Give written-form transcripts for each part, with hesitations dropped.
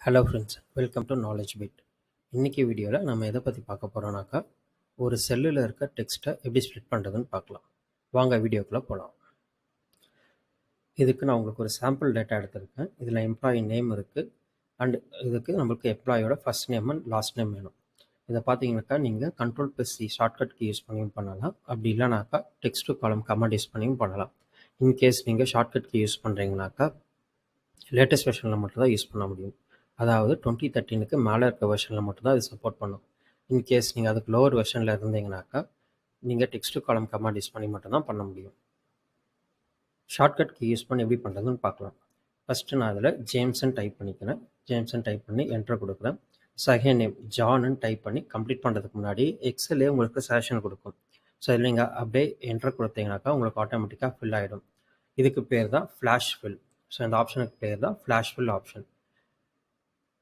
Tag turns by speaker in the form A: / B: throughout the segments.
A: Hello friends, welcome to knowledge bit. இன்றைக்கி வீடியோவில் நம்ம எதை பற்றி பார்க்க போகிறோம்னாக்கா, ஒரு செல்லில் இருக்க டெக்ஸ்ட்டை எப்படி ஸ்ப்ளிட் பண்ணுறதுன்னு பார்க்கலாம். வாங்க வீடியோக்குள்ளே போகலாம். இதுக்கு நான் உங்களுக்கு ஒரு சாம்பிள் டேட்டா எடுத்திருக்கேன். இதில் எம்ப்ளாயி நேம் இருக்குது அண்ட் இதுக்கு நம்மளுக்கு எம்ப்ளாயோட first name and last name வேணும். இதை பார்த்தீங்கன்னாக்கா நீங்கள் Ctrl+C ஷார்ட்கட் கீ யூஸ் பண்ணியும் பண்ணலாம். அப்படி இல்லைனாக்கா text to column command use பண்ணியும் பண்ணலாம். இன்கேஸ் நீங்கள் ஷார்ட்கட் கீ யூஸ் பண்ணுறீங்கனாக்கா லேட்டஸ்ட் வெர்ஷனில் மட்டும் தான் யூஸ் பண்ண முடியும். அதாவது 2013க்கு மேலே இருக்க வெர்ஷனில் மட்டும்தான் இது சப்போர்ட் பண்ணும். இன்கேஸ் நீங்கள் அதுக்கு லோவர் வெர்ஷனில் இருந்தீங்கனாக்கா நீங்கள் text to column command use பண்ணி மட்டும்தான் பண்ண முடியும். ஷார்ட்கட் கீ யூஸ் பண்ணி எப்படி பண்ணுறதுன்னு பார்க்கலாம். ஃபஸ்ட்டு நான் அதில் ஜேம்ஸ்ன்னு டைப் பண்ணிக்கிறேன். ஜேம்ஸ்ன்னு டைப் பண்ணி என்ட்ரு கொடுக்குறேன். செகண்ட் நேம் ஜான்னு டைப் பண்ணி கம்ப்ளீட் பண்ணுறதுக்கு முன்னாடி எக்ஸல்லே உங்களுக்கு சஜஷன் கொடுக்கும். ஸோ இதில் நீங்கள் அப்படியே என்ட்ரு கொடுத்தீங்கனாக்கா உங்களுக்கு ஆட்டோமேட்டிக்காக ஃபில் ஆகிடும். இதுக்கு பேர் தான் ஃப்ளாஷ் ஃபில். ஸோ இந்த ஆப்ஷனுக்கு பேர் தான் ஃப்ளாஷ் ஃபில் ஆப்ஷன்.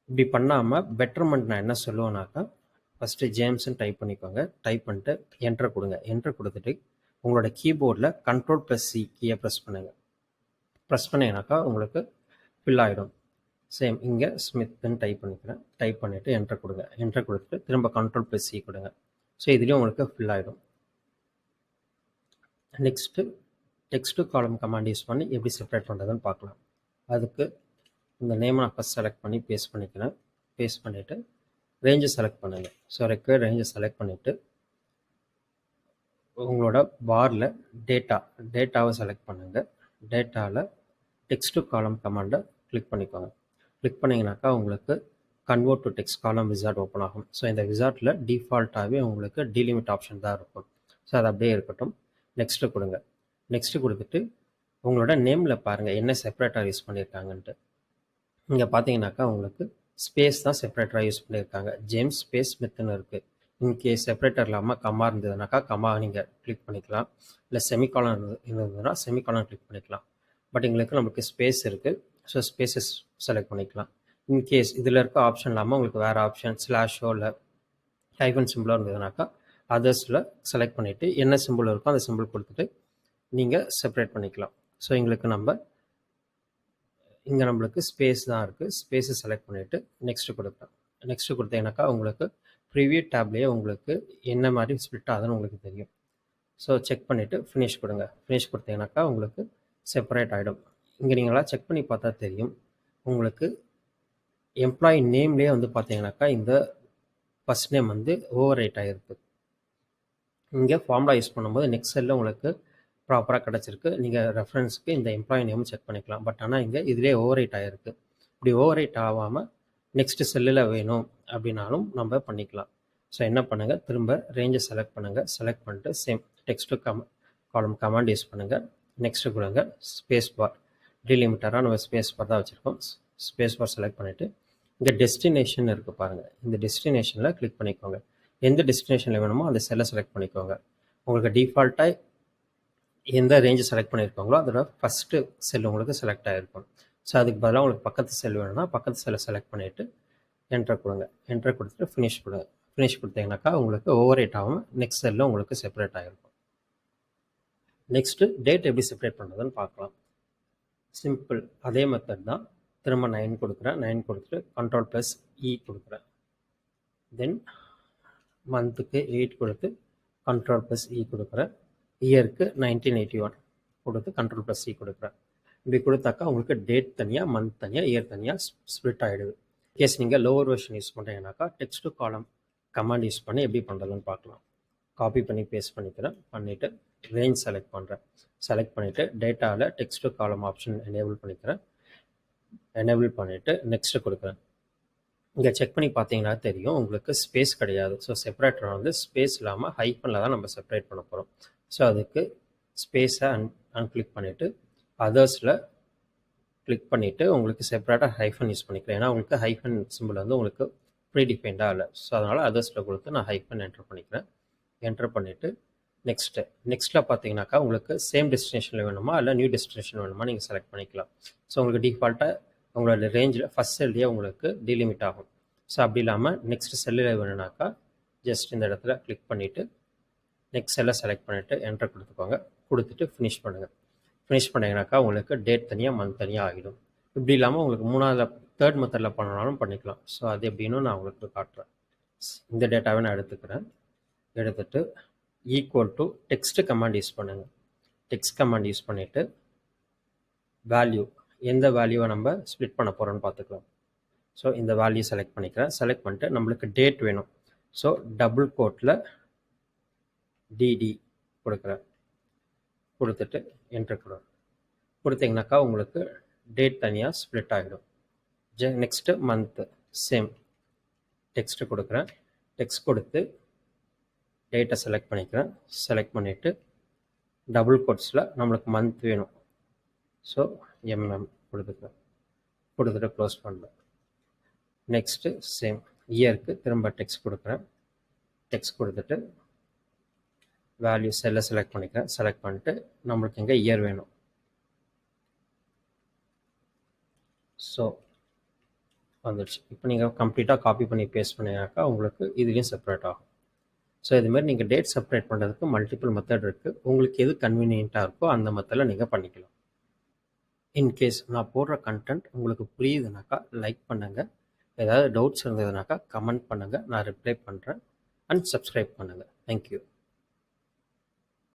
A: இப்படி பண்ணாமல் பெட்டர்மெண்ட் நான் என்ன சொல்லுவேன்னாக்கா, ஃபஸ்ட்டு ஜேம்ஸ்ன்னு டைப் பண்ணிக்கோங்க. டைப் பண்ணிட்டு என்ட்ரு கொடுங்க. என்ட்ரு கொடுத்துட்டு உங்களோட கீபோர்டில் Ctrl+C கீயை ப்ரெஸ் பண்ணுங்கள். ப்ரெஸ் பண்ணிங்கனாக்கா உங்களுக்கு ஃபில் ஆகிடும். சேம் இங்கே ஸ்மித்ன்னு டைப் பண்ணிக்கிறேன். டைப் பண்ணிவிட்டு என்ட்ரு கொடுங்க. என்ட்ரு கொடுத்துட்டு திரும்ப Ctrl+C கொடுங்க. ஸோ இதுலேயும் உங்களுக்கு ஃபில் ஆகிடும். Next text to column command use பண்ணி எப்படி செப்பரேட் பண்ணுறதுன்னு பார்க்கலாம். அதுக்கு இந்த நேமை நான் ஃபஸ்ட் செலக்ட் பண்ணி பேஸ்ட் பண்ணிக்கிறேன். பேஸ்ட் பண்ணிவிட்டு ரேஞ்சை செலக்ட் பண்ணுங்கள். ஸோ ரெக்வயர்ட் ரேஞ்சை செலக்ட் பண்ணிவிட்டு உங்களோட பாரில் டேட்டாவை செலக்ட் பண்ணுங்கள். டேட்டாவில் டெக்ஸ்ட் டு காலம் கமாண்டை கிளிக் பண்ணிக்கோங்க. கிளிக் பண்ணிங்கனாக்கா உங்களுக்கு கன்வெர்ட் டு டெக்ஸ்ட் காலம் விசார்ட் ஓப்பன் ஆகும். ஸோ இந்த விசார்ட்டில் டிஃபால்ட்டாகவே உங்களுக்கு டிலிமிட் ஆப்ஷன் தான் இருக்கும். ஸோ அது அப்படியே இருக்கட்டும். நெக்ஸ்ட்டு கொடுங்க. நெக்ஸ்ட்டு கொடுத்துட்டு உங்களோட நேமில் பாருங்கள் என்ன செப்பரேட்டாக யூஸ் பண்ணியிருக்காங்கன்ட்டு. இங்கே பார்த்தீங்கன்னாக்கா உங்களுக்கு ஸ்பேஸ் தான் செப்பரேட்டராக யூஸ் பண்ணியிருக்காங்க. ஜேம்ஸ் ஸ்பேஸ் ஸ்மித்னு இருக்குது. இன்கேஸ் செப்பரேட்டர் இல்லாமல் கம்மா இருந்ததுனாக்கா கம்மா நீங்கள் கிளிக் பண்ணிக்கலாம். இல்லை செமிகாலன் இருந்ததுன்னா செமிகாலன் கிளிக் பண்ணிக்கலாம். பட் எங்களுக்கு நமக்கு ஸ்பேஸ் இருக்குது. ஸோ ஸ்பேசஸ் செலக்ட் பண்ணிக்கலாம். இன்கேஸ் இதில் இருக்க ஆப்ஷன் இல்லாமல் உங்களுக்கு வேறு ஆப்ஷன் ஸ்லாஷோ இல்லை ஹைஃபன் சிம்பிளோ இருந்ததுனாக்கா அதர்ஸில் செலக்ட் பண்ணிவிட்டு என்ன சிம்பிள் இருக்கோ அந்த சிம்பிள் கொடுத்துட்டு நீங்கள் செப்பரேட் பண்ணிக்கலாம். ஸோ எங்களுக்கு இங்கே நம்மளுக்கு ஸ்பேஸ் தான் இருக்குது. ஸ்பேஸை செலக்ட் பண்ணிவிட்டு நெக்ஸ்ட்டு கொடுப்பேன். நெக்ஸ்ட்டு கொடுத்தீங்கன்னாக்கா உங்களுக்கு ப்ரிவியூ டேப்லேயே உங்களுக்கு என்ன மாதிரி ஸ்ப்ளிட் ஆகுதுன்னு உங்களுக்கு தெரியும். ஸோ செக் பண்ணிவிட்டு ஃபினிஷ் கொடுங்க. ஃபினிஷ் கொடுத்தீங்கன்னாக்கா உங்களுக்கு செப்பரேட் ஆகிடும். இங்கே நீங்களாம் செக் பண்ணி பார்த்தா தெரியும். உங்களுக்கு எம்ப்ளாயி நேம்லேயே வந்து பார்த்தீங்கன்னாக்கா இந்த ஃபஸ்ட் நேம் வந்து ஓவர் ரைட் ஆகிருக்கு. இங்கே ஃபார்முலா யூஸ் பண்ணும்போது நெக்ஸ்ட் செல்லில் உங்களுக்கு ப்ராப்பராக கிடச்சிருக்கு. நீங்கள் ரெஃபரன்ஸுக்கு இந்த எம்ப்ளாயி நேமும் செக் பண்ணிக்கலாம். பட் ஆனால் இங்கே இதிலே ஓவர் ரைட் ஆகிருக்கு. இப்படி ஓவர் ரைட் ஆகாமல் நெக்ஸ்ட்டு செல்லில் வேணும் அப்படின்னாலும் நம்ம பண்ணிக்கலாம். ஸோ என்ன பண்ணுங்கள், திரும்ப ரேஞ்சை செலக்ட் பண்ணுங்கள். செலக்ட் பண்ணிட்டு same text to column command use பண்ணுங்கள். நெக்ஸ்ட்டு கொடுங்க. ஸ்பேஸ் பார் டிலிமிட்டராக நம்ம ஸ்பேஸ் பார் தான் வச்சுருக்கோம். ஸ்பேஸ் பார் செலக்ட் பண்ணிவிட்டு இங்கே டெஸ்டினேஷன் இருக்குது பாருங்கள். இந்த டெஸ்டினேஷனில் கிளிக் பண்ணிக்கோங்க. எந்த டெஸ்டினேஷனில் வேணுமோ அந்த செல்லை செலக்ட் பண்ணிக்கோங்க. உங்களுக்கு டிஃபால்ட்டாக எந்த ரேஞ்சை செலக்ட் பண்ணியிருக்காங்களோ அதோட ஃபஸ்ட்டு செல் உங்களுக்கு செலக்ட் ஆகிருக்கும். ஸோ அதுக்கு பதிலாக உங்களுக்கு பக்கத்து செல் வேணும்னா பக்கத்து செல்லை செலக்ட் பண்ணிவிட்டு என்ட்ரு கொடுங்க. என்ட்ரு கொடுத்துட்டு ஃபினிஷ் கொடுங்க. ஃபினிஷ் கொடுத்தீங்கன்னாக்கா உங்களுக்கு ஓவர் ரைட் ஆகாமல் நெக்ஸ்ட் செல்லில் உங்களுக்கு செப்பரேட் ஆகிருக்கும். நெக்ஸ்ட்டு டேட் எப்படி செப்பரேட் பண்ணுறதுன்னு பார்க்கலாம். சிம்பிள் அதே மெத்தட் தான். திரும்ப 9 கொடுக்குறேன். 9 கொடுத்துட்டு Ctrl+E கொடுக்குறேன். தென் மந்த்துக்கு 8 கொடுத்து Ctrl+E கொடுக்குறேன். இயருக்கு 1981 கொடுத்து Ctrl+C கொடுக்குறேன். இப்படி கொடுத்தாக்கா உங்களுக்கு டேட் தனியாக, மந்த் தனியாக, இயர் தனியாக ஸ்ப்ளிட் ஆகிடுது. கேஸ் நீங்கள் லோவர் வெர்ஷன் யூஸ் பண்ணுறீங்கன்னாக்கா text to column command use பண்ணி எப்படி பண்ணுறதுன்னு பார்க்கலாம். காப்பி பண்ணி பேஸ்ட் பண்ணிக்கிறேன். பண்ணிவிட்டு ரேஞ்ச் செலக்ட் பண்ணுறேன். செலக்ட் பண்ணிவிட்டு டேட்டாவில் டெக்ஸ்ட் டு காலம் ஆப்ஷன் எனேபிள் பண்ணிக்கிறேன். எனேபிள் பண்ணிவிட்டு நெக்ஸ்ட்டு கொடுக்குறேன். இங்கே செக் பண்ணி பார்த்தீங்கன்னா தெரியும் உங்களுக்கு ஸ்பேஸ் கிடையாது. ஸோ செப்பரேட்டர் வந்து ஸ்பேஸ் இல்லாமல் ஹைஃபனில் தான் நம்ம செப்பரேட் பண்ண போகிறோம். ஸோ அதுக்கு ஸ்பேஸை அன்கிளிக் பண்ணிவிட்டு அதர்ஸில் கிளிக் பண்ணிவிட்டு உங்களுக்கு செப்பரேட்டாக ஹைஃபன் யூஸ் பண்ணிக்கிறேன். ஏன்னா உங்களுக்கு ஹைஃபன் சிம்பிள் வந்து உங்களுக்கு ப்ரீடிஃபைண்டாக இல்லை. ஸோ அதனால் அதர்ஸில் கொடுத்து நான் ஹைஃபன் என்ட்ரு பண்ணிக்கிறேன். என்ட்ரு பண்ணிவிட்டு நெக்ஸ்ட்டில் பார்த்தீங்கன்னாக்கா உங்களுக்கு சேம் டெஸ்டினேஷனில் வேணுமா இல்லை நியூ டெஸ்டினேஷன் வேணுமா நீங்கள் செலக்ட் பண்ணிக்கலாம். ஸோ உங்களுக்கு டிஃபால்ட்டாக உங்களோட ரேஞ்சில் ஃபஸ்ட் செல்லையே உங்களுக்கு டிலிமிட் ஆகும். ஸோ அப்படி இல்லாமல் நெக்ஸ்ட் செல்லில் வேணும்னாக்கா ஜஸ்ட் இந்த இடத்துல கிளிக் பண்ணிவிட்டு நெக்ஸ்ட் செல்லை செலக்ட் பண்ணிவிட்டு என்ட்ரு கொடுத்துக்கோங்க. கொடுத்துட்டு ஃபினிஷ் பண்ணுங்கள். ஃபினிஷ் பண்ணிங்கனாக்கா உங்களுக்கு டேட் தனியாக, மந்த் தனியாக ஆகிடும். இப்படி இல்லாமல் உங்களுக்கு மூணாவது தேர்ட் மெத்தடில் பண்ணனாலும் பண்ணிக்கலாம். ஸோ அது எப்படின்னு நான் உங்களுக்கு காட்டுறேன். இந்த டேட்டாவை நான் எடுத்துக்கிறேன். எடுத்துகிட்டு equal to text command use பண்ணுங்கள். டெக்ஸ்ட் கமாண்ட் யூஸ் பண்ணிவிட்டு வேல்யூ, எந்த வேல்யூவை நம்ம ஸ்ப்ளிட் பண்ண போகிறோன்னு பார்த்துக்கலாம். ஸோ இந்த வேல்யூ செலக்ட் பண்ணிக்கிறேன். செலக்ட் பண்ணிட்டு நம்மளுக்கு டேட் வேணும். ஸோ டபுள் கோட்டில் டிடி கொடுக்குறேன். கொடுத்துட்டு என்டர் கொடுத்தீங்கன்னாக்கா உங்களுக்கு டேட் தனியாக ஸ்ப்ளிட் ஆகிடும். நெக்ஸ்ட்டு மந்த்து சேம் டெக்ஸ்ட்டு கொடுக்குறேன். டெக்ஸ்ட் கொடுத்து டேட்டை செலக்ட் பண்ணிக்கிறேன். செலக்ட் பண்ணிவிட்டு டபுள் கோட்ஸில் நம்மளுக்கு மந்த் வேணும். ஸோ கொடுத்துக்கிறேன். கொடுத்துட்டு க்ளோஸ் பண்ணுறேன். நெக்ஸ்ட்டு சேம் இயருக்கு திரும்ப டெக்ஸ்ட் கொடுக்குறேன். டெக்ஸ்ட் கொடுத்துட்டு வேல்யூ செல்லை செலக்ட் பண்ணிக்கிறேன். செலக்ட் பண்ணிட்டு நம்மளுக்கு எங்கே இயர் வேணும். ஸோ வந்துடுச்சு. இப்போ நீங்கள் கம்ப்ளீட்டாக காப்பி பண்ணி பேஸ்ட் பண்ணினாக்கா உங்களுக்கு இதுலேயும் செப்பரேட் ஆகும். ஸோ இதுமாதிரி நீங்கள் டேட் செப்பரேட் பண்ணுறதுக்கு மல்டிபிள் மெத்தட் இருக்குது. உங்களுக்கு எது கன்வீனியண்ட்டாக இருக்கோ அந்த மெத்தடில் நீங்கள் பண்ணிக்கலாம். இன்கேஸ் நான் போடுற கண்டென்ட் உங்களுக்கு புரியுதுனாக்கா லைக் பண்ணுங்கள். ஏதாவது டவுட்ஸ் இருந்ததுனாக்கா கமெண்ட் பண்ணுங்கள், நான் ரிப்ளை பண்ணுறேன். அண்ட் சப்ஸ்கிரைப் பண்ணுங்கள். தேங்க்யூ.